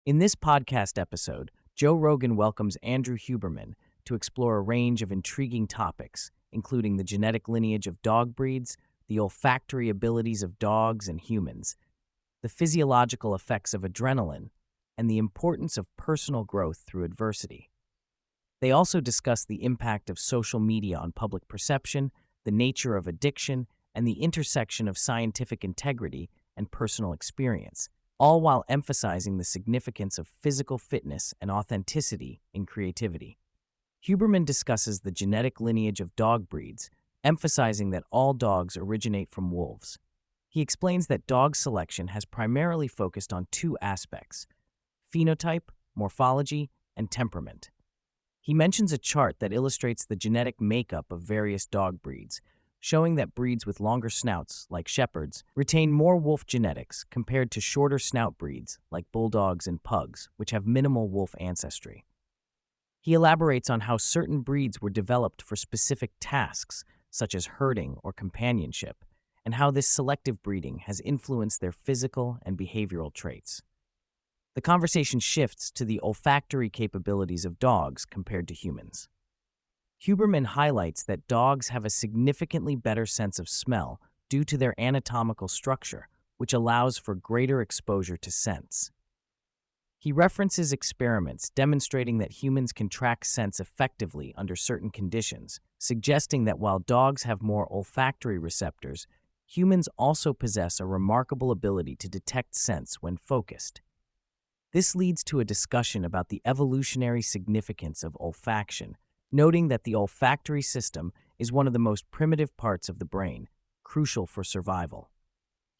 In this podcast episode, Joe Rogan welcomes Andrew Huberman to explore a range of intriguing topics, including the genetic lineage of dog breeds, the olfactory abilities of dogs and humans, the physiological effects of adrenaline, and the importance of personal growth through adversity. They also discuss the impact of social media on public perception, the nature of addiction, and the intersection of scientific integrity and personal experience, all while emphasizing the significance of physical fitness and authenticity in creativity. Huberman discusses the genetic lineage of dog breeds, emphasizing that all dogs originate from wolves. He explains that dog selection has primarily focused on two aspects: phenotype, morphology, and temperament. He mentions a chart that illustrates the genetic makeup of various dog breeds, showing that breeds with longer snouts, like shepherds, retain more wolf genetics compared to shorter snout breeds, like bulldogs and pugs, which have minimal wolf ancestry. He elaborates on how certain breeds were developed for specific tasks, such as herding or companionship, and how this selective breeding has influenced their physical and behavioral traits. The conversation shifts to the olfactory capabilities of dogs compared to humans. Huberman highlights that dogs have a significantly better sense of smell due to their anatomical structure, which allows for greater exposure to scents. He references experiments demonstrating that humans can track scents effectively under certain conditions, suggesting that while dogs have more olfactory receptors, humans also possess a remarkable ability to detect scents when focused. This leads to a discussion about the evolutionary significance of olfaction, noting that the olfactory system is one of the most primitive parts of the brain, crucial for survival.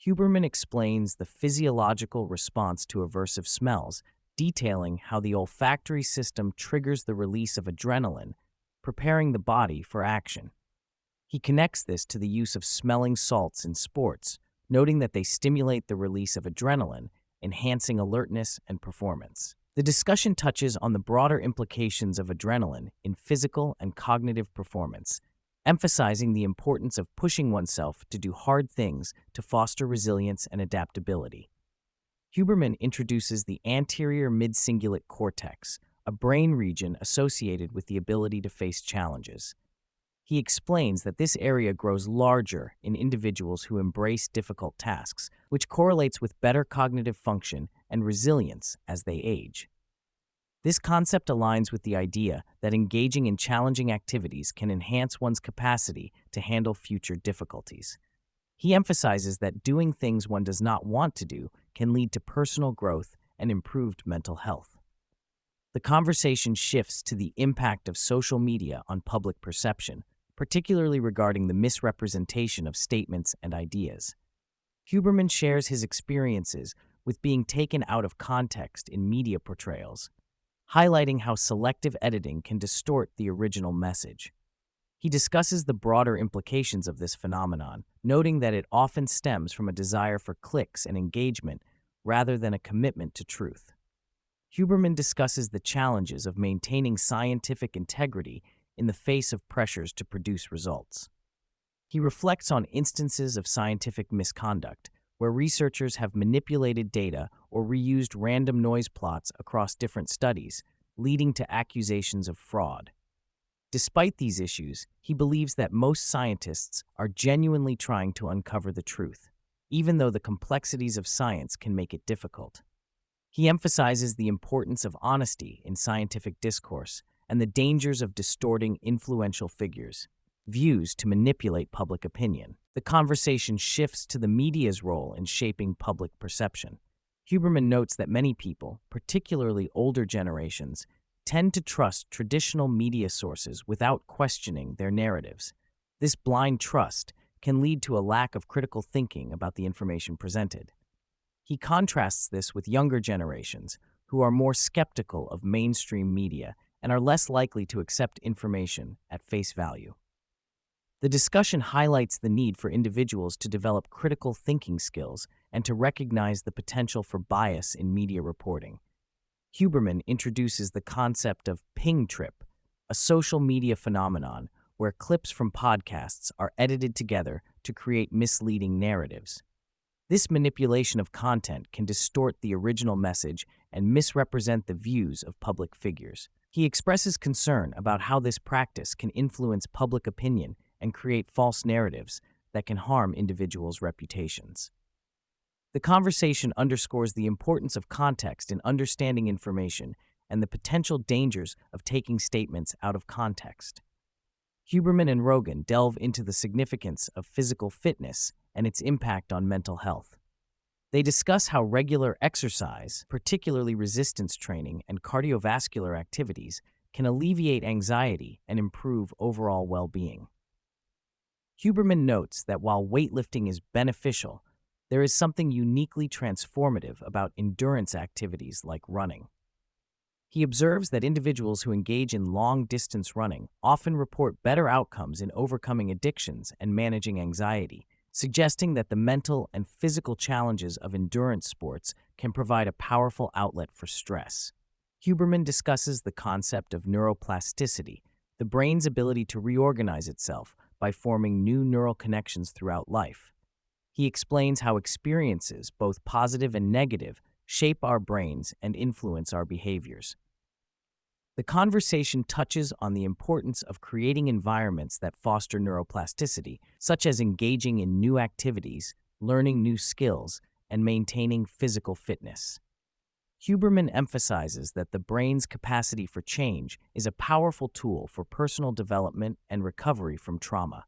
Huberman explains the physiological response to aversive smells, detailing how the olfactory system triggers the release of adrenaline, preparing the body for action. He connects this to the use of smelling salts in sports, noting that they stimulate the release of adrenaline, enhancing alertness and performance. The discussion touches on the broader implications of adrenaline in physical and cognitive performance, emphasizing the importance of pushing oneself to do hard things to foster resilience and adaptability. Huberman introduces the anterior midcingulate cortex, a brain region associated with the ability to face challenges. He explains that this area grows larger in individuals who embrace difficult tasks, which correlates with better cognitive function and resilience as they age. This concept aligns with the idea that engaging in challenging activities can enhance one's capacity to handle future difficulties. He emphasizes that doing things one does not want to do can lead to personal growth and improved mental health. The conversation shifts to the impact of social media on public perception, particularly regarding the misrepresentation of statements and ideas. Huberman shares his experiences with being taken out of context in media portrayals, highlighting how selective editing can distort the original message. He discusses the broader implications of this phenomenon, noting that it often stems from a desire for clicks and engagement rather than a commitment to truth. Huberman discusses the challenges of maintaining scientific integrity in the face of pressures to produce results. He reflects on instances of scientific misconduct, where researchers have manipulated data or reused random noise plots across different studies, leading to accusations of fraud. Despite these issues, he believes that most scientists are genuinely trying to uncover the truth, even though the complexities of science can make it difficult. He emphasizes the importance of honesty in scientific discourse and the dangers of distorting influential figures' views to manipulate public opinion. The conversation shifts to the media's role in shaping public perception. Huberman notes that many people, particularly older generations, tend to trust traditional media sources without questioning their narratives. This blind trust can lead to a lack of critical thinking about the information presented. He contrasts this with younger generations, who are more skeptical of mainstream media and are less likely to accept information at face value. The discussion highlights the need for individuals to develop critical thinking skills and to recognize the potential for bias in media reporting. Huberman introduces the concept of ping trip, a social media phenomenon where clips from podcasts are edited together to create misleading narratives. This manipulation of content can distort the original message and misrepresent the views of public figures. He expresses concern about how this practice can influence public opinion and create false narratives that can harm individuals' reputations. The conversation underscores the importance of context in understanding information and the potential dangers of taking statements out of context. Huberman and Rogan delve into the significance of physical fitness and its impact on mental health. They discuss how regular exercise, particularly resistance training and cardiovascular activities, can alleviate anxiety and improve overall well-being. Huberman notes that while weightlifting is beneficial, there is something uniquely transformative about endurance activities like running. He observes that individuals who engage in long-distance running often report better outcomes in overcoming addictions and managing anxiety, suggesting that the mental and physical challenges of endurance sports can provide a powerful outlet for stress. Huberman discusses the concept of neuroplasticity, the brain's ability to reorganize itself by forming new neural connections throughout life. He explains how experiences, both positive and negative, shape our brains and influence our behaviors. The conversation touches on the importance of creating environments that foster neuroplasticity, such as engaging in new activities, learning new skills, and maintaining physical fitness. Huberman emphasizes that the brain's capacity for change is a powerful tool for personal development and recovery from trauma.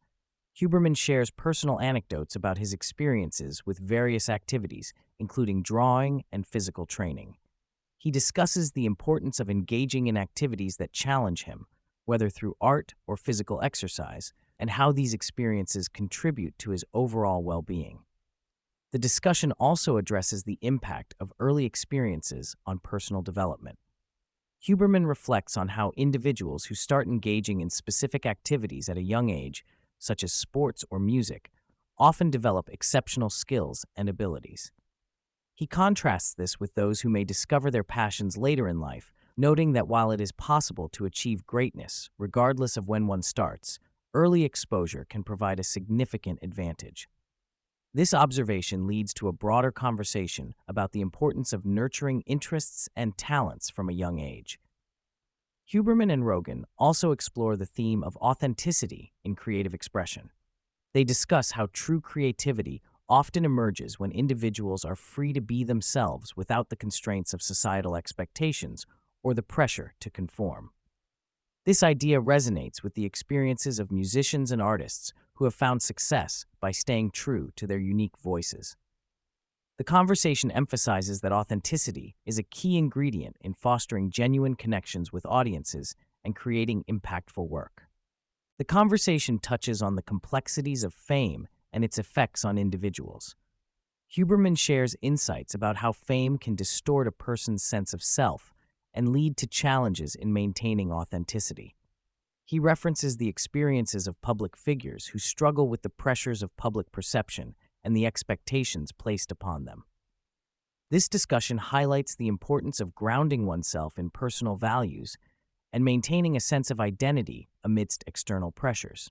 Huberman shares personal anecdotes about his experiences with various activities, including drawing and physical training. He discusses the importance of engaging in activities that challenge him, whether through art or physical exercise, and how these experiences contribute to his overall well-being. The discussion also addresses the impact of early experiences on personal development. Huberman reflects on how individuals who start engaging in specific activities at a young age, such as sports or music, often develop exceptional skills and abilities. He contrasts this with those who may discover their passions later in life, noting that while it is possible to achieve greatness, regardless of when one starts, early exposure can provide a significant advantage. This observation leads to a broader conversation about the importance of nurturing interests and talents from a young age. Huberman and Rogan also explore the theme of authenticity in creative expression. They discuss how true creativity often emerges when individuals are free to be themselves without the constraints of societal expectations or the pressure to conform. This idea resonates with the experiences of musicians and artists who have found success by staying true to their unique voices. The conversation emphasizes that authenticity is a key ingredient in fostering genuine connections with audiences and creating impactful work. The conversation touches on the complexities of fame and its effects on individuals. Huberman shares insights about how fame can distort a person's sense of self and lead to challenges in maintaining authenticity. He references the experiences of public figures who struggle with the pressures of public perception and the expectations placed upon them. This discussion highlights the importance of grounding oneself in personal values and maintaining a sense of identity amidst external pressures.